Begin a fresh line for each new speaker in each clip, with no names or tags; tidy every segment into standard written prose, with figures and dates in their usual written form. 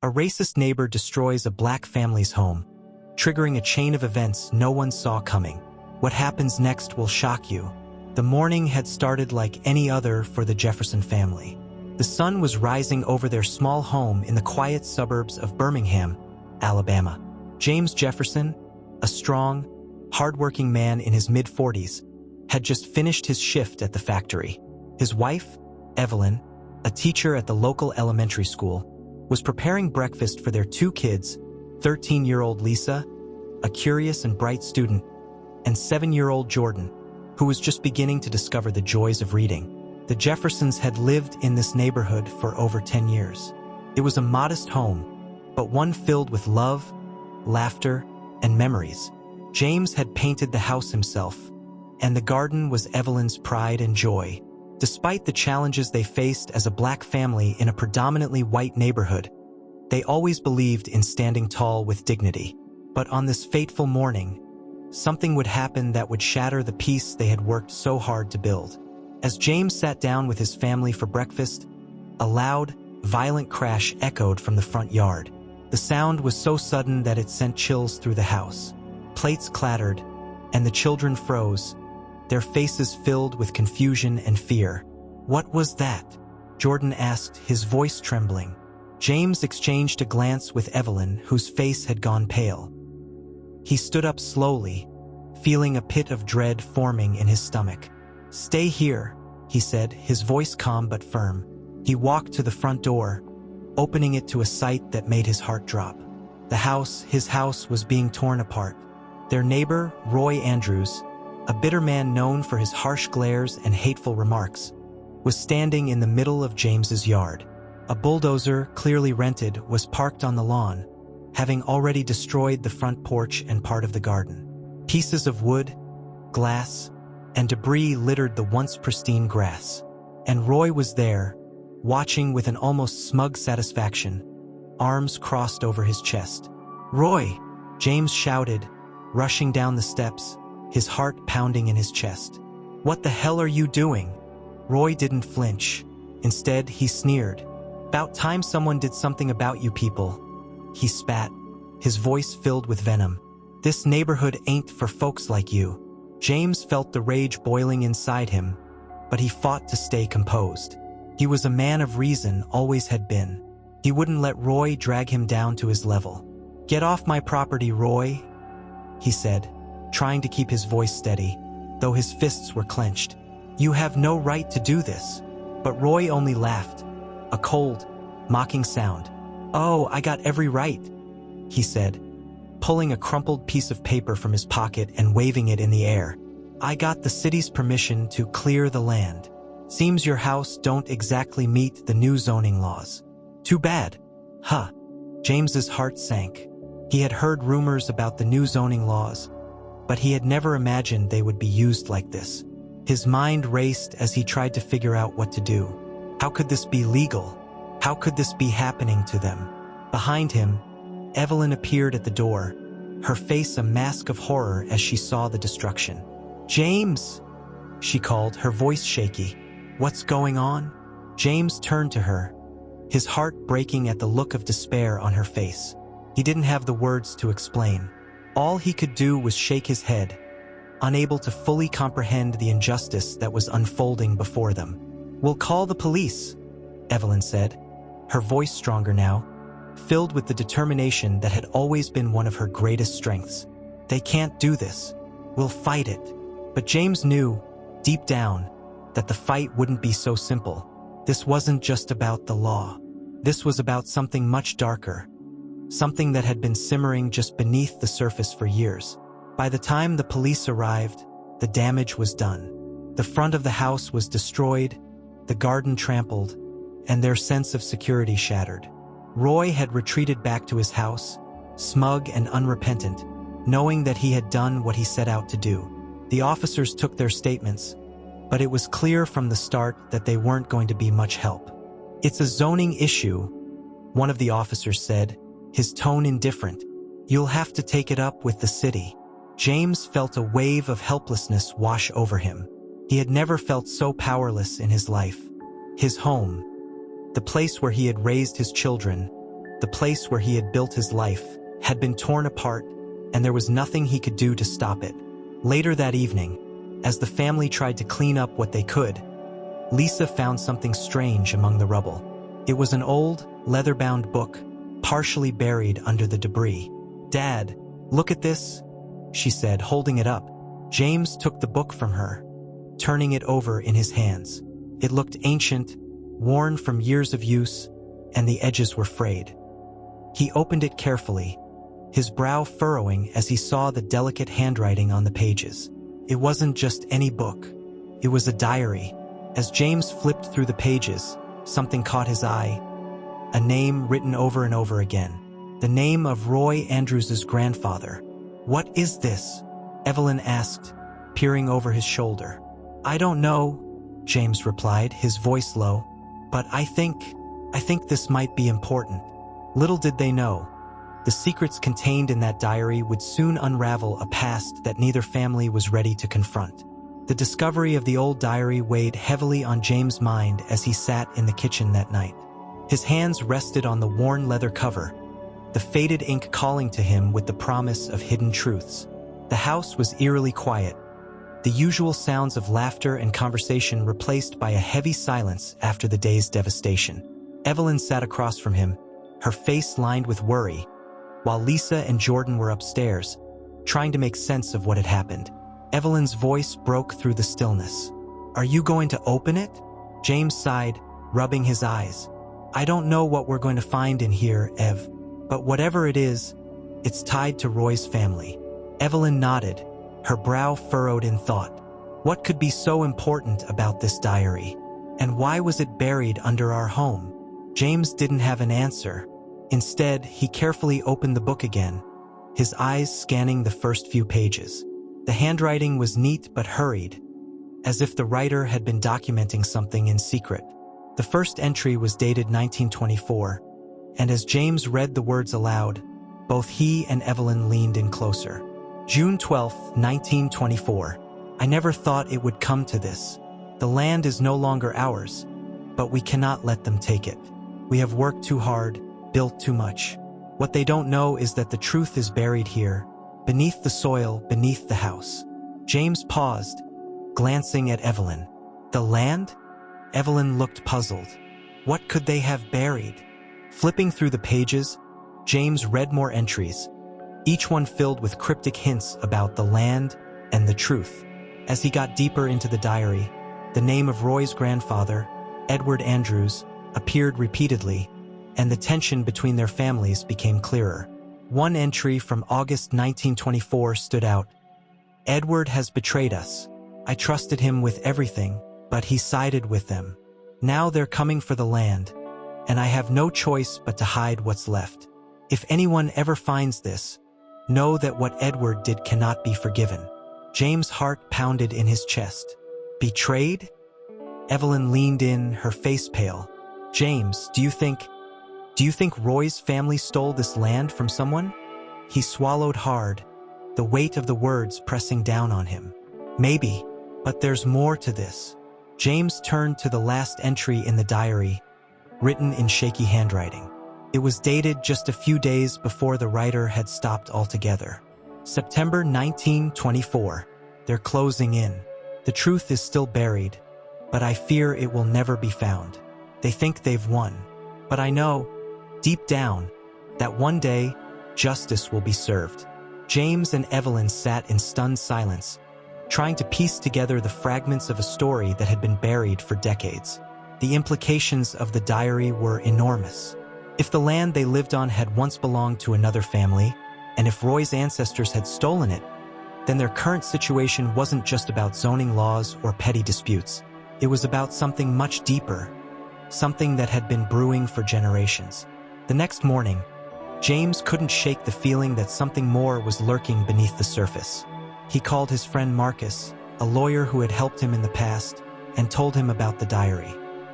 A racist neighbor destroys a black family's home, triggering a chain of events no one saw coming. What happens next will shock you. The morning had started like any other for the Jefferson family. The sun was rising over their small home in the quiet suburbs of Birmingham, Alabama. James Jefferson, a strong, hardworking man in his mid-40s, had just finished his shift at the factory. His wife, Evelyn, a teacher at the local elementary school, was preparing breakfast for their two kids, 13-year-old Lisa, a curious and bright student, and 7-year-old Jordan, who was just beginning to discover the joys of reading. The Jeffersons had lived in this neighborhood for over 10 years. It was a modest home, but one filled with love, laughter, and memories. James had painted the house himself, and the garden was Evelyn's pride and joy. Despite the challenges they faced as a black family in a predominantly white neighborhood, they always believed in standing tall with dignity. But on this fateful morning, something would happen that would shatter the peace they had worked so hard to build. As James sat down with his family for breakfast, a loud, violent crash echoed from the front yard. The sound was so sudden that it sent chills through the house. Plates clattered, and the children froze, their faces filled with confusion and fear. "What was that?" Jordan asked, his voice trembling. James exchanged a glance with Evelyn, whose face had gone pale. He stood up slowly, feeling a pit of dread forming in his stomach. "Stay here," he said, his voice calm but firm. He walked to the front door, opening it to a sight that made his heart drop. His house was being torn apart. Their neighbor, Roy Andrews, a bitter man known for his harsh glares and hateful remarks, was standing in the middle of James's yard. A bulldozer, clearly rented, was parked on the lawn, having already destroyed the front porch and part of the garden. Pieces of wood, glass, and debris littered the once pristine grass. And Roy was there, watching with an almost smug satisfaction, arms crossed over his chest. "Roy!" James shouted, rushing down the steps, his heart pounding in his chest. "What the hell are you doing?" Roy didn't flinch. Instead, he sneered. "About time someone did something about you people." He spat, his voice filled with venom. "This neighborhood ain't for folks like you." James felt the rage boiling inside him, but he fought to stay composed. He was a man of reason, always had been. He wouldn't let Roy drag him down to his level. "Get off my property, Roy," he said, trying to keep his voice steady, though his fists were clenched. "You have no right to do this." But Roy only laughed, a cold, mocking sound. "Oh, I got every right," he said, pulling a crumpled piece of paper from his pocket and waving it in the air. "I got the city's permission to clear the land. Seems your house don't exactly meet the new zoning laws. Too bad." Huh. James's heart sank. He had heard rumors about the new zoning laws, but he had never imagined they would be used like this. His mind raced as he tried to figure out what to do. How could this be legal? How could this be happening to them? Behind him, Evelyn appeared at the door, her face a mask of horror as she saw the destruction. "James!" she called, her voice shaky. "What's going on?" James turned to her, his heart breaking at the look of despair on her face. He didn't have the words to explain. All he could do was shake his head, unable to fully comprehend the injustice that was unfolding before them. "We'll call the police," Evelyn said, her voice stronger now, filled with the determination that had always been one of her greatest strengths. "They can't do this. We'll fight it." But James knew, deep down, that the fight wouldn't be so simple. This wasn't just about the law. This was about something much darker, something that had been simmering just beneath the surface for years. By the time the police arrived, the damage was done. The front of the house was destroyed, the garden trampled, and their sense of security shattered. Roy had retreated back to his house, smug and unrepentant, knowing that he had done what he set out to do. The officers took their statements, but it was clear from the start that they weren't going to be much help. "It's a zoning issue," one of the officers said, his tone indifferent. "You'll have to take it up with the city." James felt a wave of helplessness wash over him. He had never felt so powerless in his life. His home, the place where he had raised his children, The place where he had built his life had been torn apart, and there was nothing he could do to stop it. Later that evening, as the family tried to clean up what they could, Lisa found something strange among the rubble. It was an old, leather-bound book, partially buried under the debris. "Dad, look at this," she said, holding it up. James took the book from her, turning it over in his hands. It looked ancient, worn from years of use, and the edges were frayed. He opened it carefully, his brow furrowing as he saw the delicate handwriting on the pages. It wasn't just any book. It was a diary. As James flipped through the pages, something caught his eye. A name written over and over again. The name of Roy Andrews' grandfather. "What is this?" Evelyn asked, peering over his shoulder. "I don't know," James replied, his voice low. "But I think this might be important." Little did they know, the secrets contained in that diary would soon unravel a past that neither family was ready to confront. The discovery of the old diary weighed heavily on James' mind as he sat in the kitchen that night. His hands rested on the worn leather cover, the faded ink calling to him with the promise of hidden truths. The house was eerily quiet, the usual sounds of laughter and conversation replaced by a heavy silence after the day's devastation. Evelyn sat across from him, her face lined with worry, while Lisa and Jordan were upstairs, trying to make sense of what had happened. Evelyn's voice broke through the stillness. "Are you going to open it?" James sighed, rubbing his eyes. "I don't know what we're going to find in here, Ev, but whatever it is, it's tied to Roy's family." Evelyn nodded, her brow furrowed in thought. What could be so important about this diary? And why was it buried under our home? James didn't have an answer. Instead, he carefully opened the book again, his eyes scanning the first few pages. The handwriting was neat but hurried, as if the writer had been documenting something in secret. The first entry was dated 1924, and as James read the words aloud, both he and Evelyn leaned in closer. June 12, 1924. "I never thought it would come to this. The land is no longer ours, but we cannot let them take it. We have worked too hard, built too much. What they don't know is that the truth is buried here, beneath the soil, beneath the house." James paused, glancing at Evelyn. "The land?" Evelyn looked puzzled. What could they have buried? Flipping through the pages, James read more entries, each one filled with cryptic hints about the land and the truth. As he got deeper into the diary, the name of Roy's grandfather, Edward Andrews, appeared repeatedly, and the tension between their families became clearer. One entry from August 1924 stood out. "Edward has betrayed us. I trusted him with everything, but he sided with them. Now they're coming for the land, and I have no choice but to hide what's left. If anyone ever finds this, know that what Edward did cannot be forgiven." James' heart pounded in his chest. "Betrayed?" Evelyn leaned in, her face pale. "James, do you think Roy's family stole this land from someone?" He swallowed hard, the weight of the words pressing down on him. "Maybe, but there's more to this." James turned to the last entry in the diary, written in shaky handwriting. It was dated just a few days before the writer had stopped altogether. September 1924. "They're closing in. The truth is still buried, but I fear it will never be found. They think they've won, but I know, deep down, that one day, justice will be served." James and Evelyn sat in stunned silence, trying to piece together the fragments of a story that had been buried for decades. The implications of the diary were enormous. If the land they lived on had once belonged to another family, and if Roy's ancestors had stolen it, then their current situation wasn't just about zoning laws or petty disputes. It was about something much deeper, something that had been brewing for generations. The next morning, James couldn't shake the feeling that something more was lurking beneath the surface. He called his friend Marcus, a lawyer who had helped him in the past, and told him about the diary.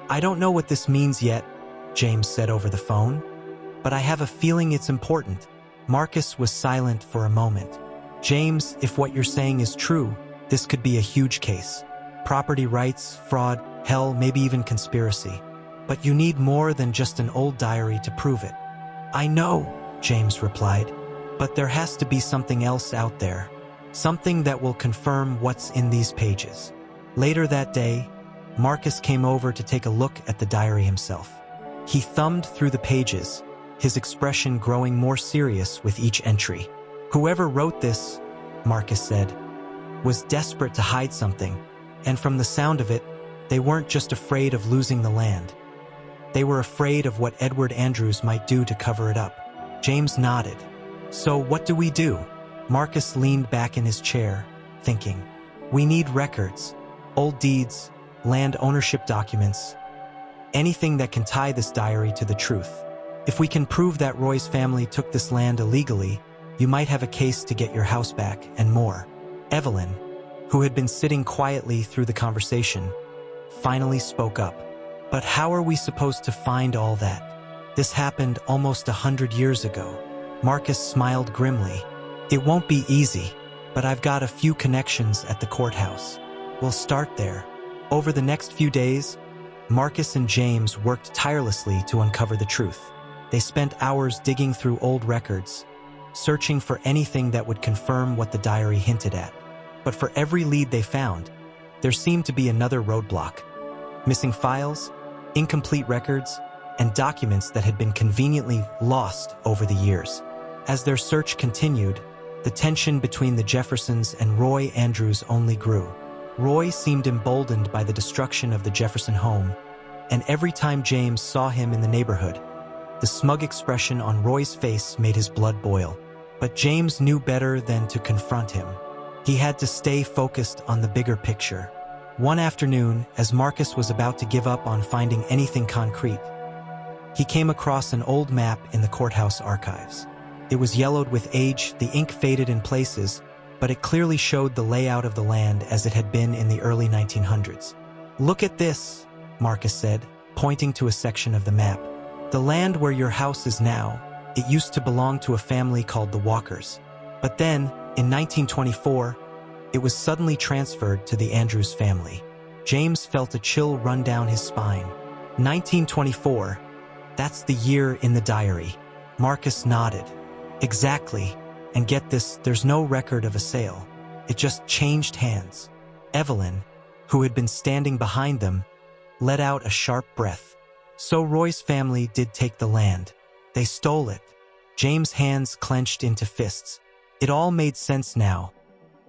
"I don't know what this means yet," James said over the phone, "but I have a feeling it's important." Marcus was silent for a moment. "James, if what you're saying is true, this could be a huge case. Property rights, fraud, hell, maybe even conspiracy. But you need more than just an old diary to prove it." "I know," James replied, "but there has to be something else out there. Something that will confirm what's in these pages." Later that day, Marcus came over to take a look at the diary himself. He thumbed through the pages, his expression growing more serious with each entry. "Whoever wrote this," Marcus said, "was desperate to hide something, and from the sound of it, they weren't just afraid of losing the land. They were afraid of what Edward Andrews might do to cover it up." James nodded. "So what do we do?" Marcus leaned back in his chair, thinking. "We need records, old deeds, land ownership documents, anything that can tie this diary to the truth. If we can prove that Roy's family took this land illegally, you might have a case to get your house back and more." Evelyn, who had been sitting quietly through the conversation, finally spoke up. "But how are we supposed to find all that? This happened almost 100 years ago." Marcus smiled grimly. "It won't be easy, but I've got a few connections at the courthouse. We'll start there." Over the next few days, Marcus and James worked tirelessly to uncover the truth. They spent hours digging through old records, searching for anything that would confirm what the diary hinted at. But for every lead they found, there seemed to be another roadblock. Missing files, incomplete records, and documents that had been conveniently lost over the years. As their search continued, the tension between the Jeffersons and Roy Andrews only grew. Roy seemed emboldened by the destruction of the Jefferson home, and every time James saw him in the neighborhood, the smug expression on Roy's face made his blood boil. But James knew better than to confront him. He had to stay focused on the bigger picture. One afternoon, as Marcus was about to give up on finding anything concrete, he came across an old map in the courthouse archives. It was yellowed with age, the ink faded in places, but it clearly showed the layout of the land as it had been in the early 1900s. "Look at this," Marcus said, pointing to a section of the map. "The land where your house is now, it used to belong to a family called the Walkers. But then, in 1924, it was suddenly transferred to the Andrews family." James felt a chill run down his spine. 1924, that's the year in the diary. Marcus nodded. "Exactly. And get this, there's no record of a sale. It just changed hands." Evelyn, who had been standing behind them, let out a sharp breath. "So Roy's family did take the land. They stole it." James' hands clenched into fists. It all made sense now.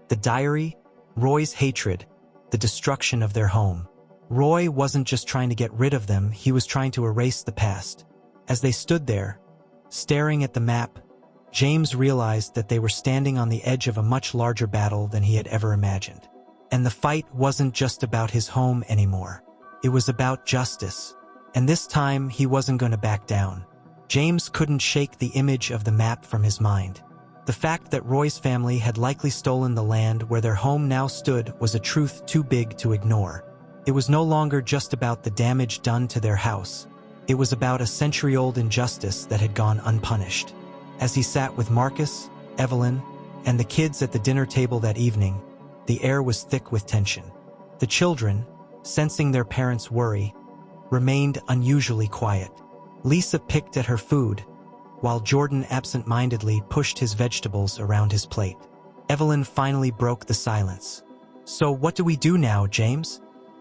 The diary, Roy's hatred, the destruction of their home. Roy wasn't just trying to get rid of them, he was trying to erase the past. As they stood there, staring at the map, James realized that they were standing on the edge of a much larger battle than he had ever imagined. And the fight wasn't just about his home anymore. It was about justice. And this time, he wasn't going to back down. James couldn't shake the image of the map from his mind. The fact that Roy's family had likely stolen the land where their home now stood was a truth too big to ignore. It was no longer just about the damage done to their house. It was about a century-old injustice that had gone unpunished. As he sat with Marcus, Evelyn, and the kids at the dinner table that evening, the air was thick with tension. The children, sensing their parents' worry, remained unusually quiet. Lisa picked at her food, while Jordan absent-mindedly pushed his vegetables around his plate. Evelyn finally broke the silence. "So what do we do now, James?"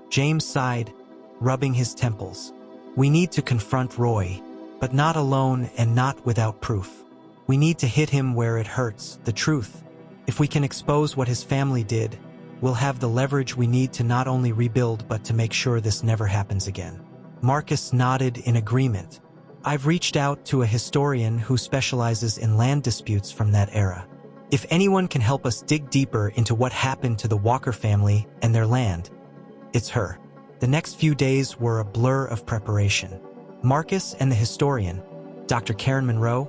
James sighed, rubbing his temples. "We need to confront Roy, but not alone and not without proof. We need to hit him where it hurts, the truth. If we can expose what his family did, we'll have the leverage we need to not only rebuild but to make sure this never happens again." Marcus nodded in agreement. "I've reached out to a historian who specializes in land disputes from that era. If anyone can help us dig deeper into what happened to the Walker family and their land, it's her." The next few days were a blur of preparation. Marcus and the historian, Dr. Karen Monroe,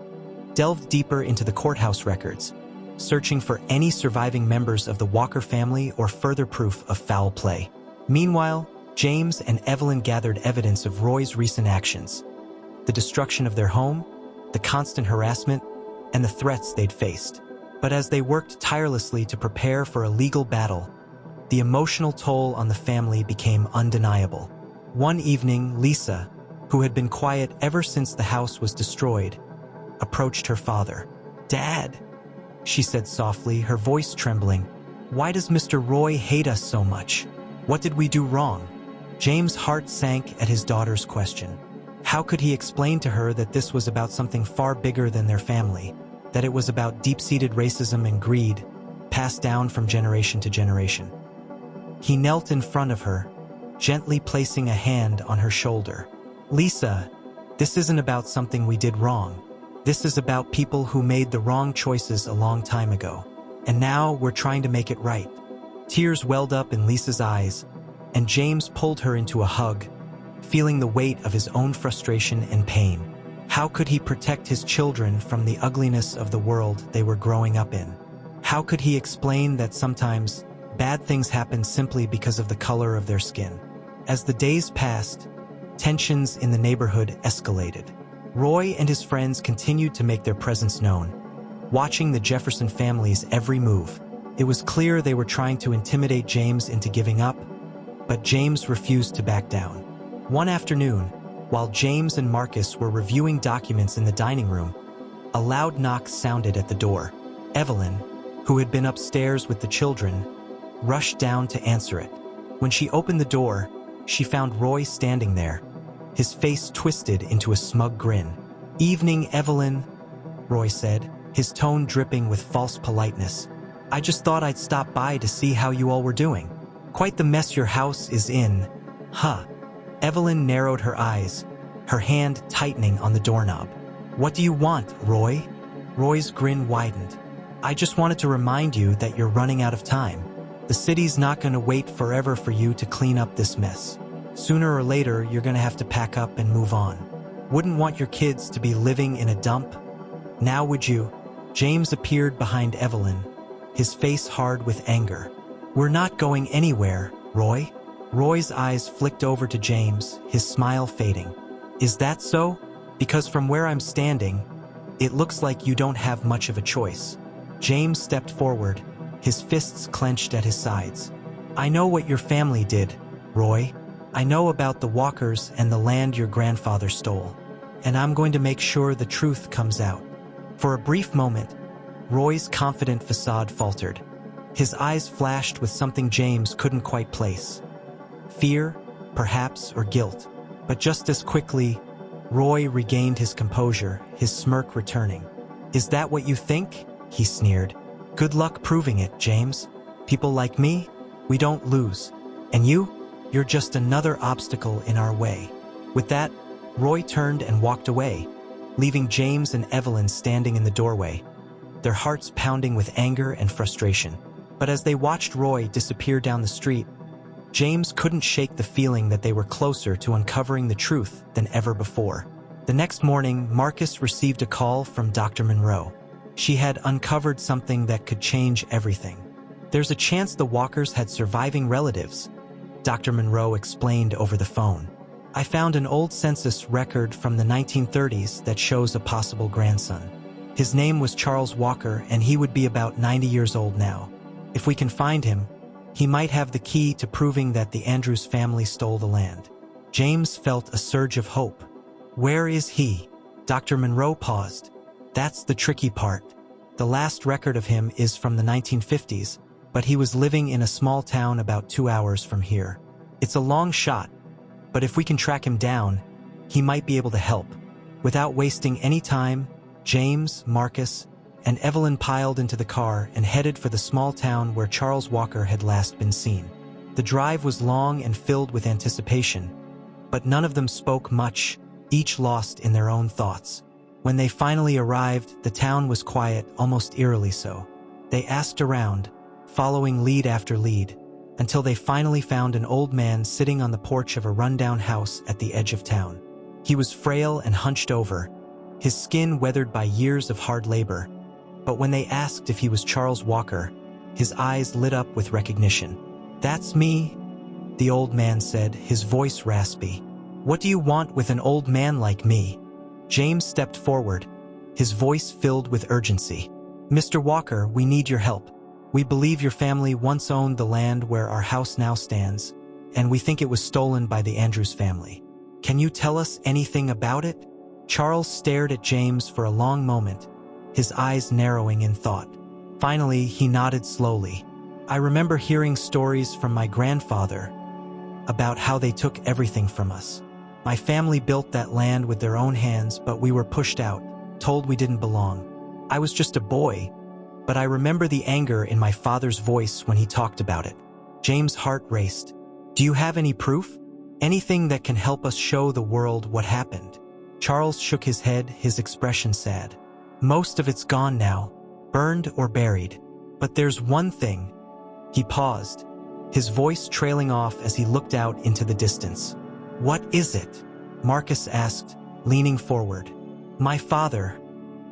delved deeper into the courthouse records, searching for any surviving members of the Walker family or further proof of foul play. Meanwhile, James and Evelyn gathered evidence of Roy's recent actions, the destruction of their home, the constant harassment, and the threats they'd faced. But as they worked tirelessly to prepare for a legal battle, the emotional toll on the family became undeniable. One evening, Lisa, who had been quiet ever since the house was destroyed, approached her father. "Dad," she said softly, her voice trembling, "why does Mr. Roy hate us so much? What did we do wrong?" James' heart sank at his daughter's question. How could he explain to her that this was about something far bigger than their family, that it was about deep-seated racism and greed, passed down from generation to generation? He knelt in front of her, gently placing a hand on her shoulder. "Lisa, this isn't about something we did wrong. This is about people who made the wrong choices a long time ago. And now we're trying to make it right." Tears welled up in Lisa's eyes, and James pulled her into a hug, feeling the weight of his own frustration and pain. How could he protect his children from the ugliness of the world they were growing up in? How could he explain that sometimes bad things happen simply because of the color of their skin? As the days passed, tensions in the neighborhood escalated. Roy and his friends continued to make their presence known, watching the Jefferson family's every move. It was clear they were trying to intimidate James into giving up, but James refused to back down. One afternoon, while James and Marcus were reviewing documents in the dining room, a loud knock sounded at the door. Evelyn, who had been upstairs with the children, rushed down to answer it. When she opened the door, she found Roy standing there, his face twisted into a smug grin. "Evening, Evelyn," Roy said, his tone dripping with false politeness. "I just thought I'd stop by to see how you all were doing. Quite the mess your house is in, huh?" Evelyn narrowed her eyes, her hand tightening on the doorknob. "What do you want, Roy?" Roy's grin widened. "I just wanted to remind you that you're running out of time. The city's not going to wait forever for you to clean up this mess. Sooner or later, you're going to have to pack up and move on. Wouldn't want your kids to be living in a dump. Now would you?" James appeared behind Evelyn, his face hard with anger. "We're not going anywhere, Roy." Roy's eyes flicked over to James, his smile fading. "Is that so? Because from where I'm standing, it looks like you don't have much of a choice." James stepped forward, his fists clenched at his sides. "I know what your family did, Roy. I know about the Walkers and the land your grandfather stole. And I'm going to make sure the truth comes out." For a brief moment, Roy's confident facade faltered. His eyes flashed with something James couldn't quite place. Fear, perhaps, or guilt. But just as quickly, Roy regained his composure, his smirk returning. "Is that what you think?" he sneered. "Good luck proving it, James. People like me, we don't lose. And you're just another obstacle in our way." With that, Roy turned and walked away, leaving James and Evelyn standing in the doorway, their hearts pounding with anger and frustration. But as they watched Roy disappear down the street, James couldn't shake the feeling that they were closer to uncovering the truth than ever before. The next morning, Marcus received a call from Dr. Monroe. She had uncovered something that could change everything. "There's a chance the Walkers had surviving relatives," Dr. Monroe explained over the phone. "I found an old census record from the 1930s that shows a possible grandson. His name was Charles Walker, and he would be about 90 years old now. If we can find him, he might have the key to proving that the Andrews family stole the land." James felt a surge of hope. "Where is he?" Dr. Monroe paused. "That's the tricky part. The last record of him is from the 1950s, but he was living in a small town about 2 hours from here. It's a long shot, but if we can track him down, he might be able to help." Without wasting any time, James, Marcus, and Evelyn piled into the car and headed for the small town where Charles Walker had last been seen. The drive was long and filled with anticipation, but none of them spoke much, each lost in their own thoughts. When they finally arrived, the town was quiet, almost eerily so. They asked around, following lead after lead, until they finally found an old man sitting on the porch of a rundown house at the edge of town. He was frail and hunched over, his skin weathered by years of hard labor. But when they asked if he was Charles Walker, his eyes lit up with recognition. "That's me," the old man said, his voice raspy. "What do you want with an old man like me?" James stepped forward, his voice filled with urgency. "Mr. Walker, we need your help. We believe your family once owned the land where our house now stands, and we think it was stolen by the Andrews family. Can you tell us anything about it?" Charles stared at James for a long moment, his eyes narrowing in thought. Finally, he nodded slowly. I remember hearing stories from my grandfather about how they took everything from us. My family built that land with their own hands, but we were pushed out, told we didn't belong. I was just a boy, but I remember the anger in my father's voice when he talked about it. James' heart raced. Do you have any proof? Anything that can help us show the world what happened? Charles shook his head, his expression sad. Most of it's gone now, burned or buried. But there's one thing. He paused, his voice trailing off as he looked out into the distance. What is it? Marcus asked, leaning forward. My father.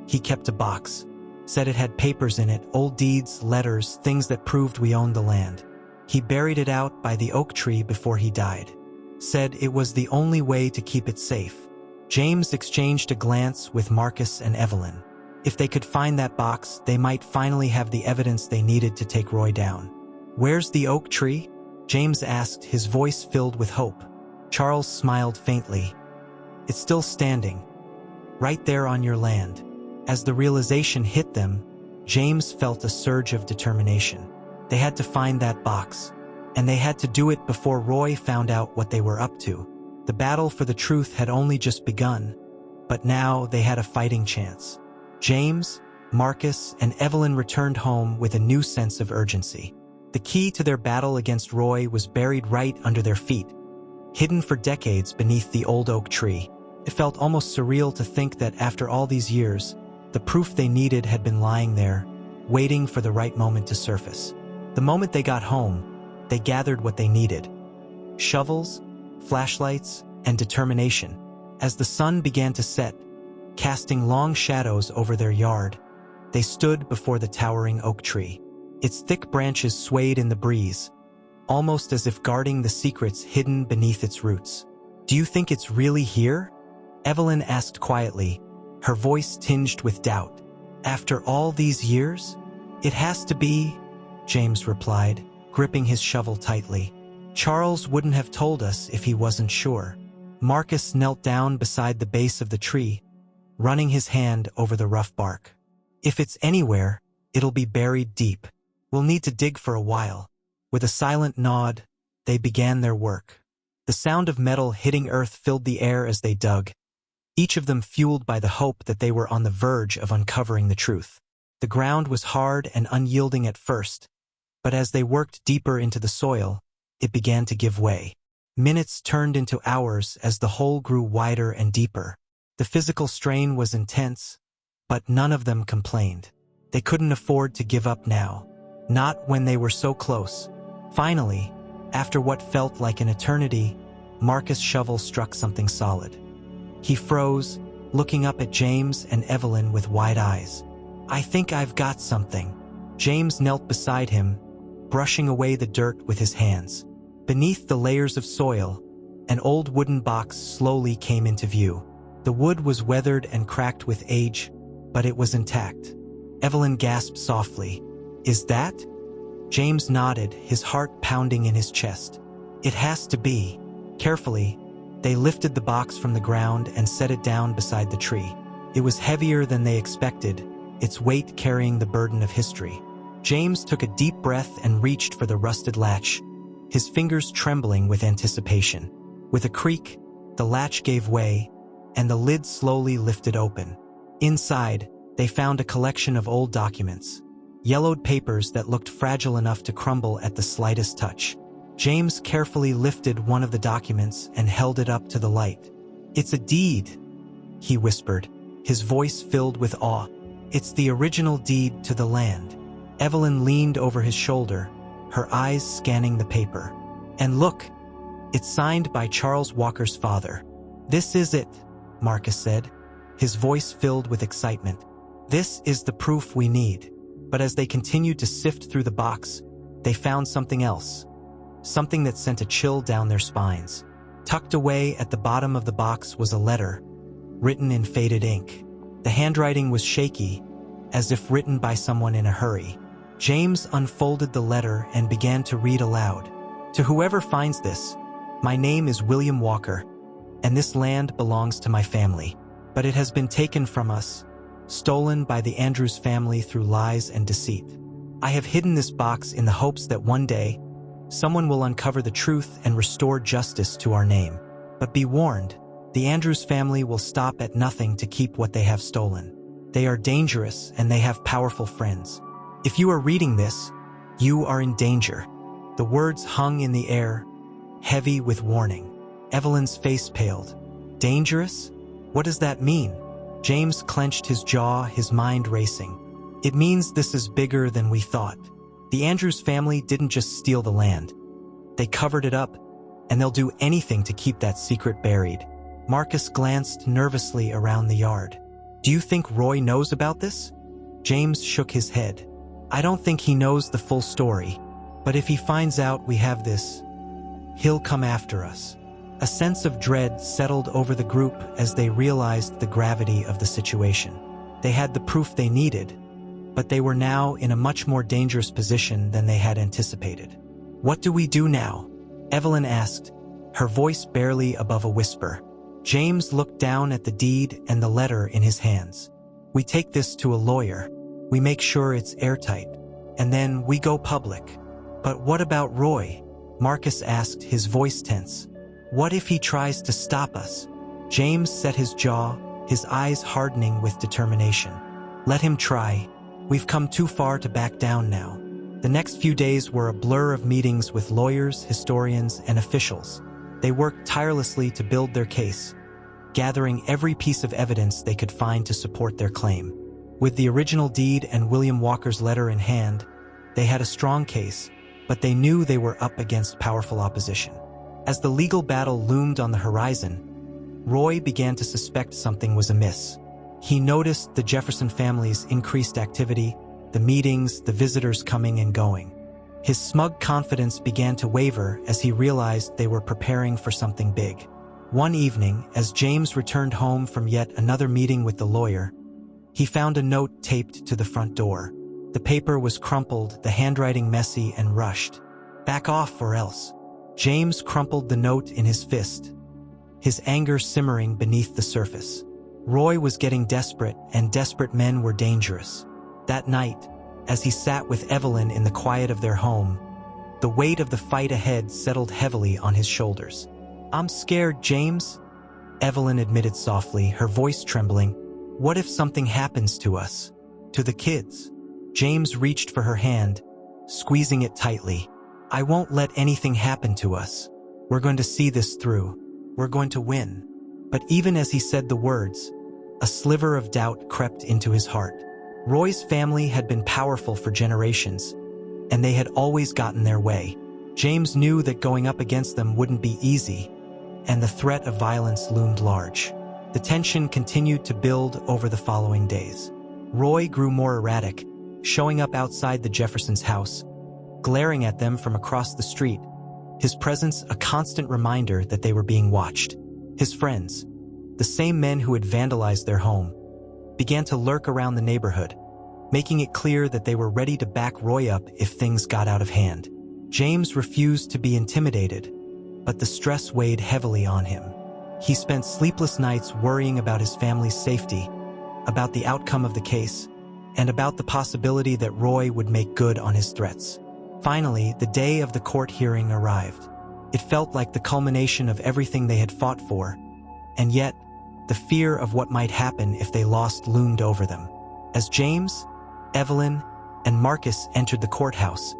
He kept a box. Said it had papers in it, old deeds, letters, things that proved we owned the land. He buried it out by the oak tree before he died. Said it was the only way to keep it safe. James exchanged a glance with Marcus and Evelyn. If they could find that box, they might finally have the evidence they needed to take Roy down. Where's the oak tree? James asked, his voice filled with hope. Charles smiled faintly. It's still standing, right there on your land. As the realization hit them, James felt a surge of determination. They had to find that box, and they had to do it before Roy found out what they were up to. The battle for the truth had only just begun, but now they had a fighting chance. James, Marcus, and Evelyn returned home with a new sense of urgency. The key to their battle against Roy was buried right under their feet, hidden for decades beneath the old oak tree. It felt almost surreal to think that after all these years, the proof they needed had been lying there, waiting for the right moment to surface. The moment they got home, they gathered what they needed: shovels, flashlights, and determination. As the sun began to set, casting long shadows over their yard, they stood before the towering oak tree. Its thick branches swayed in the breeze, almost as if guarding the secrets hidden beneath its roots. Do you think it's really here? Evelyn asked quietly, her voice tinged with doubt. After all these years? It has to be, James replied, gripping his shovel tightly. Charles wouldn't have told us if he wasn't sure. Marcus knelt down beside the base of the tree, running his hand over the rough bark. If it's anywhere, it'll be buried deep. We'll need to dig for a while. With a silent nod, they began their work. The sound of metal hitting earth filled the air as they dug, each of them fueled by the hope that they were on the verge of uncovering the truth. The ground was hard and unyielding at first, but as they worked deeper into the soil, it began to give way. Minutes turned into hours as the hole grew wider and deeper. The physical strain was intense, but none of them complained. They couldn't afford to give up now, not when they were so close. Finally, after what felt like an eternity, Marcus' shovel struck something solid. He froze, looking up at James and Evelyn with wide eyes. I think I've got something. James knelt beside him, brushing away the dirt with his hands. Beneath the layers of soil, an old wooden box slowly came into view. The wood was weathered and cracked with age, but it was intact. Evelyn gasped softly. Is that? James nodded, his heart pounding in his chest. It has to be. Carefully, they lifted the box from the ground and set it down beside the tree. It was heavier than they expected, its weight carrying the burden of history. James took a deep breath and reached for the rusted latch, his fingers trembling with anticipation. With a creak, the latch gave way, and the lid slowly lifted open. Inside, they found a collection of old documents, yellowed papers that looked fragile enough to crumble at the slightest touch. James carefully lifted one of the documents and held it up to the light. It's a deed, he whispered, his voice filled with awe. It's the original deed to the land. Evelyn leaned over his shoulder, her eyes scanning the paper. And look, it's signed by Charles Walker's father. This is it, Marcus said, his voice filled with excitement. This is the proof we need. But as they continued to sift through the box, they found something else. Something that sent a chill down their spines. Tucked away at the bottom of the box was a letter, written in faded ink. The handwriting was shaky, as if written by someone in a hurry. James unfolded the letter and began to read aloud. To whoever finds this, my name is William Walker, and this land belongs to my family. but it has been taken from us, stolen by the Andrews family through lies and deceit. I have hidden this box in the hopes that one day, someone will uncover the truth and restore justice to our name. But be warned, the Andrews family will stop at nothing to keep what they have stolen. They are dangerous and they have powerful friends. If you are reading this, you are in danger. The words hung in the air, heavy with warning. Evelyn's face paled. Dangerous? What does that mean? James clenched his jaw, his mind racing. It means this is bigger than we thought. The Andrews family didn't just steal the land. They covered it up, and they'll do anything to keep that secret buried. Marcus glanced nervously around the yard. Do you think Roy knows about this? James shook his head. I don't think he knows the full story, but if he finds out we have this, he'll come after us. A sense of dread settled over the group as they realized the gravity of the situation. They had the proof they needed, but they were now in a much more dangerous position than they had anticipated. What do we do now? Evelyn asked, her voice barely above a whisper. James looked down at the deed and the letter in his hands. We take this to a lawyer. We make sure it's airtight. And then we go public. But what about Roy? Marcus asked, his voice tense. What if he tries to stop us? James set his jaw, his eyes hardening with determination. Let him try. We've come too far to back down now. The next few days were a blur of meetings with lawyers, historians, and officials. They worked tirelessly to build their case, gathering every piece of evidence they could find to support their claim. With the original deed and William Walker's letter in hand, they had a strong case, but they knew they were up against powerful opposition. As the legal battle loomed on the horizon, Roy began to suspect something was amiss. He noticed the Jefferson family's increased activity, the meetings, the visitors coming and going. His smug confidence began to waver as he realized they were preparing for something big. One evening, as James returned home from yet another meeting with the lawyer, he found a note taped to the front door. The paper was crumpled, the handwriting messy and rushed. Back off or else. James crumpled the note in his fist, his anger simmering beneath the surface. Roy was getting desperate, and desperate men were dangerous. That night, as he sat with Evelyn in the quiet of their home, the weight of the fight ahead settled heavily on his shoulders. I'm scared, James, Evelyn admitted softly, her voice trembling. What if something happens to us? To the kids? James reached for her hand, squeezing it tightly. I won't let anything happen to us. We're going to see this through. We're going to win. But even as he said the words, a sliver of doubt crept into his heart. Roy's family had been powerful for generations, and they had always gotten their way. James knew that going up against them wouldn't be easy, and the threat of violence loomed large. The tension continued to build over the following days. Roy grew more erratic, showing up outside the Jeffersons' house, glaring at them from across the street, his presence a constant reminder that they were being watched. His friends, the same men who had vandalized their home, began to lurk around the neighborhood, making it clear that they were ready to back Roy up if things got out of hand. James refused to be intimidated, but the stress weighed heavily on him. He spent sleepless nights worrying about his family's safety, about the outcome of the case, and about the possibility that Roy would make good on his threats. Finally, the day of the court hearing arrived. It felt like the culmination of everything they had fought for, and yet, the fear of what might happen if they lost loomed over them. As James, Evelyn, and Marcus entered the courthouse,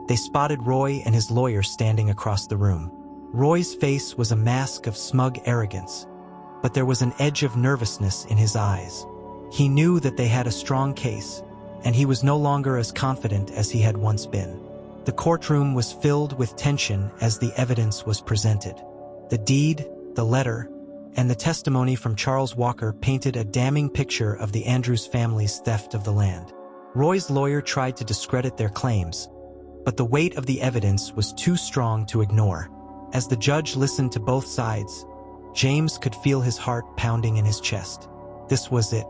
they spotted Roy and his lawyer standing across the room. Roy's face was a mask of smug arrogance, but there was an edge of nervousness in his eyes. He knew that they had a strong case, and he was no longer as confident as he had once been. The courtroom was filled with tension as the evidence was presented. The deed, the letter, and the testimony from Charles Walker painted a damning picture of the Andrews family's theft of the land. Roy's lawyer tried to discredit their claims, but the weight of the evidence was too strong to ignore. As the judge listened to both sides, James could feel his heart pounding in his chest. This was it.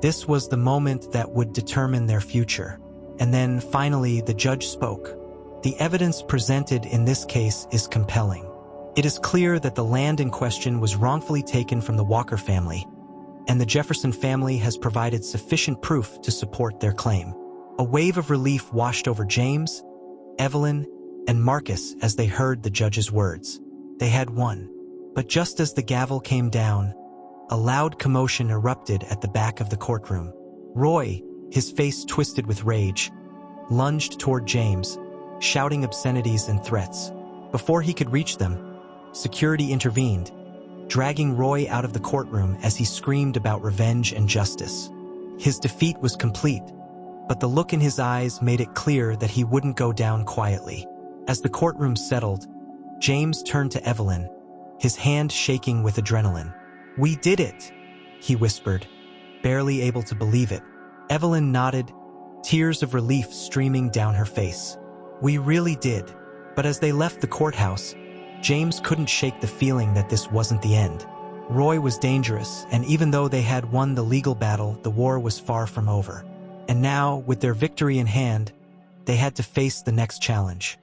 This was the moment that would determine their future. And then, finally, the judge spoke. The evidence presented in this case is compelling. It is clear that the land in question was wrongfully taken from the Walker family, and the Jefferson family has provided sufficient proof to support their claim. A wave of relief washed over James, Evelyn, and Marcus as they heard the judge's words. They had won. But just as the gavel came down, a loud commotion erupted at the back of the courtroom. Roy, his face twisted with rage, lunged toward James, shouting obscenities and threats. Before he could reach them, security intervened, dragging Roy out of the courtroom as he screamed about revenge and justice. His defeat was complete, but the look in his eyes made it clear that he wouldn't go down quietly. As the courtroom settled, James turned to Evelyn, his hand shaking with adrenaline. "We did it," he whispered, barely able to believe it. Evelyn nodded, tears of relief streaming down her face. "We really did." But as they left the courthouse, James couldn't shake the feeling that this wasn't the end. Roy was dangerous, and even though they had won the legal battle, the war was far from over. And now, with their victory in hand, they had to face the next challenge: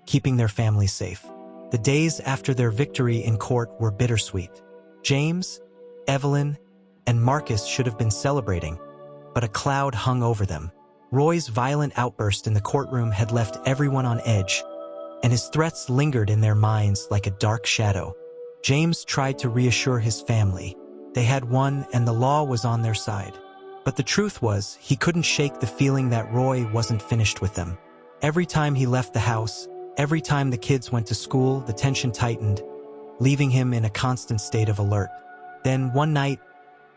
keeping their family safe. The days after their victory in court were bittersweet. James, Evelyn, and Marcus should have been celebrating, but a cloud hung over them. Roy's violent outburst in the courtroom had left everyone on edge, and his threats lingered in their minds like a dark shadow. James tried to reassure his family. They had won and the law was on their side. But the truth was, he couldn't shake the feeling that Roy wasn't finished with them. Every time he left the house, every time the kids went to school, the tension tightened, leaving him in a constant state of alert. Then one night,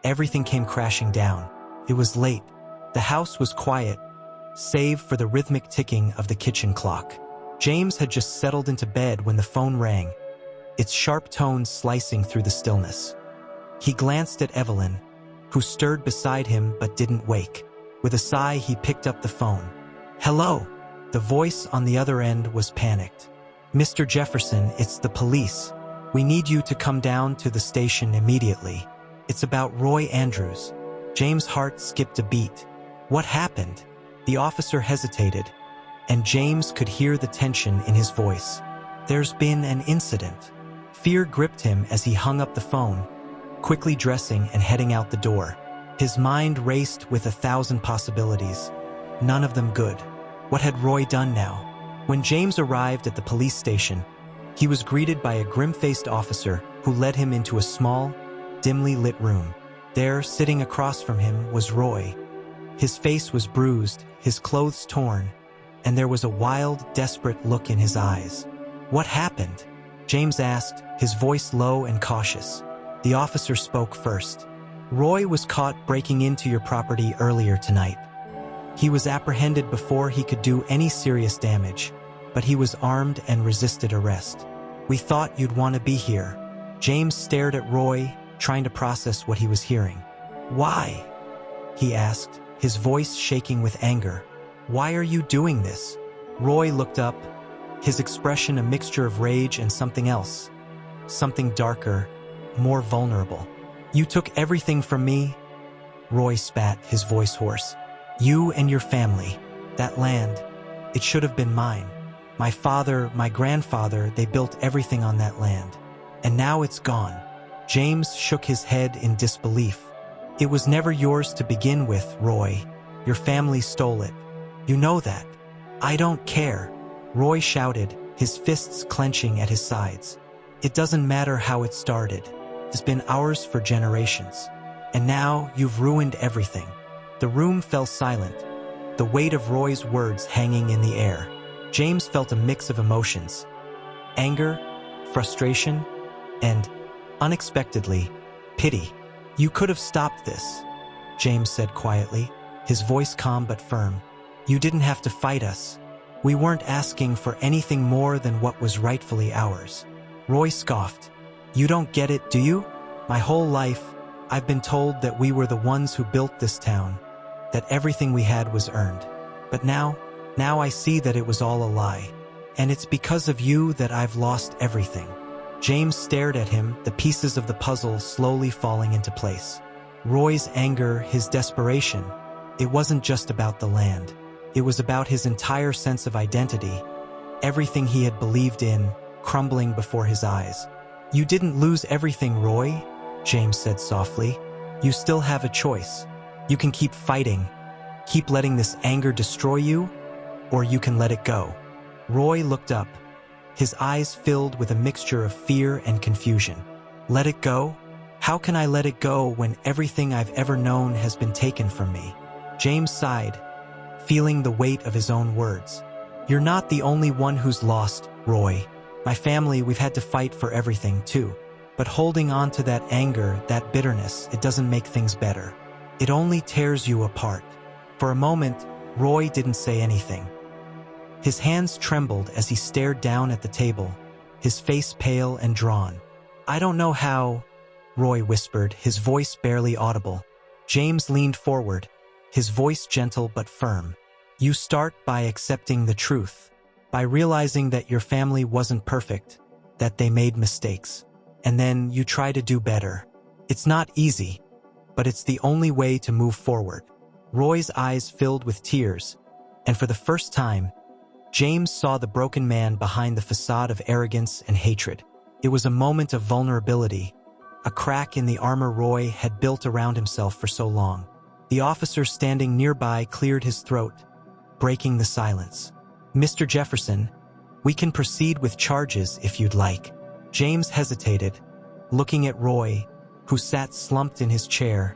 everything came crashing down. It was late. The house was quiet, save for the rhythmic ticking of the kitchen clock. James had just settled into bed when the phone rang, its sharp tones slicing through the stillness. He glanced at Evelyn, who stirred beside him but didn't wake. With a sigh, he picked up the phone. "Hello." The voice on the other end was panicked. "Mr. Jefferson, it's the police. We need you to come down to the station immediately. It's about Roy Andrews." James' heart skipped a beat. What happened? The officer hesitated, and James could hear the tension in his voice. "There's been an incident." Fear gripped him as he hung up the phone, quickly dressing and heading out the door. His mind raced with 1,000 possibilities, none of them good. What had Roy done now? When James arrived at the police station, he was greeted by a grim-faced officer who led him into a small, dimly lit room. There, sitting across from him, was Roy. His face was bruised, his clothes torn, and there was a wild, desperate look in his eyes. "What happened?" James asked, his voice low and cautious. The officer spoke first. "Roy was caught breaking into your property earlier tonight. He was apprehended before he could do any serious damage, but he was armed and resisted arrest. We thought you'd want to be here." James stared at Roy, trying to process what he was hearing. "Why?" he asked, his voice shaking with anger. "Why are you doing this?" Roy looked up, his expression a mixture of rage and something else, something darker, more vulnerable. "You took everything from me," Roy spat, his voice hoarse. "You and your family. That land, it should have been mine. My father, my grandfather, they built everything on that land. And now it's gone." James shook his head in disbelief. "It was never yours to begin with, Roy. Your family stole it. You know that." "I don't care," Roy shouted, his fists clenching at his sides. "It doesn't matter how it started. It's been ours for generations. And now you've ruined everything." The room fell silent, the weight of Roy's words hanging in the air. James felt a mix of emotions: anger, frustration, and, unexpectedly, pity. "You could have stopped this," James said quietly, his voice calm but firm. "You didn't have to fight us. We weren't asking for anything more than what was rightfully ours." Roy scoffed. "You don't get it, do you? My whole life, I've been told that we were the ones who built this town, that everything we had was earned. But now I see that it was all a lie. And it's because of you that I've lost everything." James stared at him, the pieces of the puzzle slowly falling into place. Roy's anger, his desperation, it wasn't just about the land. It was about his entire sense of identity, everything he had believed in, crumbling before his eyes. "You didn't lose everything, Roy," James said softly. You still have a choice. You can keep fighting, keep letting this anger destroy you, or you can let it go. Roy looked up, his eyes filled with a mixture of fear and confusion. Let it go? How can I let it go when everything I've ever known has been taken from me? James sighed, feeling the weight of his own words. You're not the only one who's lost, Roy. My family, we've had to fight for everything too. But holding on to that anger, that bitterness, it doesn't make things better. It only tears you apart. For a moment, Roy didn't say anything. His hands trembled as he stared down at the table, his face pale and drawn. I don't know how, Roy whispered, his voice barely audible. James leaned forward, his voice gentle but firm. You start by accepting the truth, by realizing that your family wasn't perfect, that they made mistakes. And then you try to do better. It's not easy, but it's the only way to move forward. Roy's eyes filled with tears, and for the first time, James saw the broken man behind the facade of arrogance and hatred. It was a moment of vulnerability, a crack in the armor Roy had built around himself for so long. The officer standing nearby cleared his throat, breaking the silence. Mr. Jefferson, we can proceed with charges if you'd like. James hesitated, looking at Roy, who sat slumped in his chair,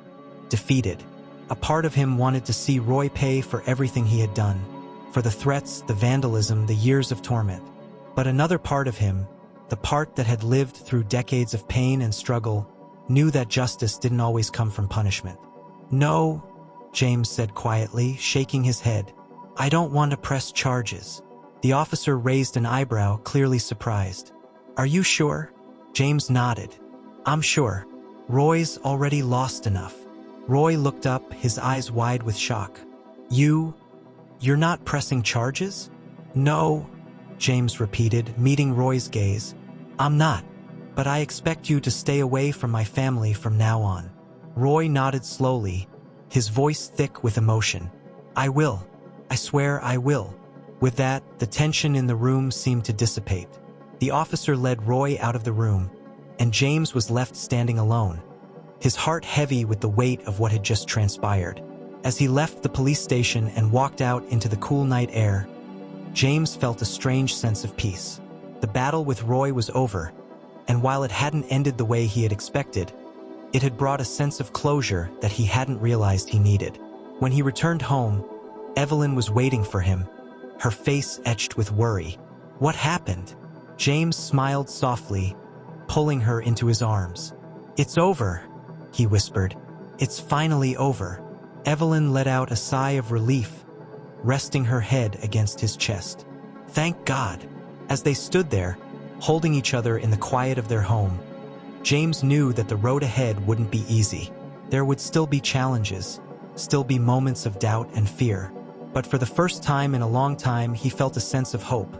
defeated. A part of him wanted to see Roy pay for everything he had done, for the threats, the vandalism, the years of torment. But another part of him, the part that had lived through decades of pain and struggle, knew that justice didn't always come from punishment. No, James said quietly, shaking his head. I don't want to press charges. The officer raised an eyebrow, clearly surprised. Are you sure? James nodded. I'm sure. Roy's already lost enough. Roy looked up, his eyes wide with shock. You're not pressing charges? No, James repeated, meeting Roy's gaze. I'm not, but I expect you to stay away from my family from now on. Roy nodded slowly, his voice thick with emotion. I will. I swear I will. With that, the tension in the room seemed to dissipate. The officer led Roy out of the room, and James was left standing alone, his heart heavy with the weight of what had just transpired. As he left the police station and walked out into the cool night air, James felt a strange sense of peace. The battle with Roy was over, and while it hadn't ended the way he had expected, it had brought a sense of closure that he hadn't realized he needed. When he returned home, Evelyn was waiting for him, her face etched with worry. What happened? James smiled softly, pulling her into his arms. It's over, he whispered. It's finally over. Evelyn let out a sigh of relief, resting her head against his chest. Thank God. As they stood there, holding each other in the quiet of their home, James knew that the road ahead wouldn't be easy. There would still be challenges, still be moments of doubt and fear. But for the first time in a long time, he felt a sense of hope,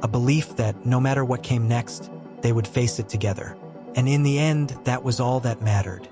a belief that no matter what came next, they would face it together. And in the end, that was all that mattered.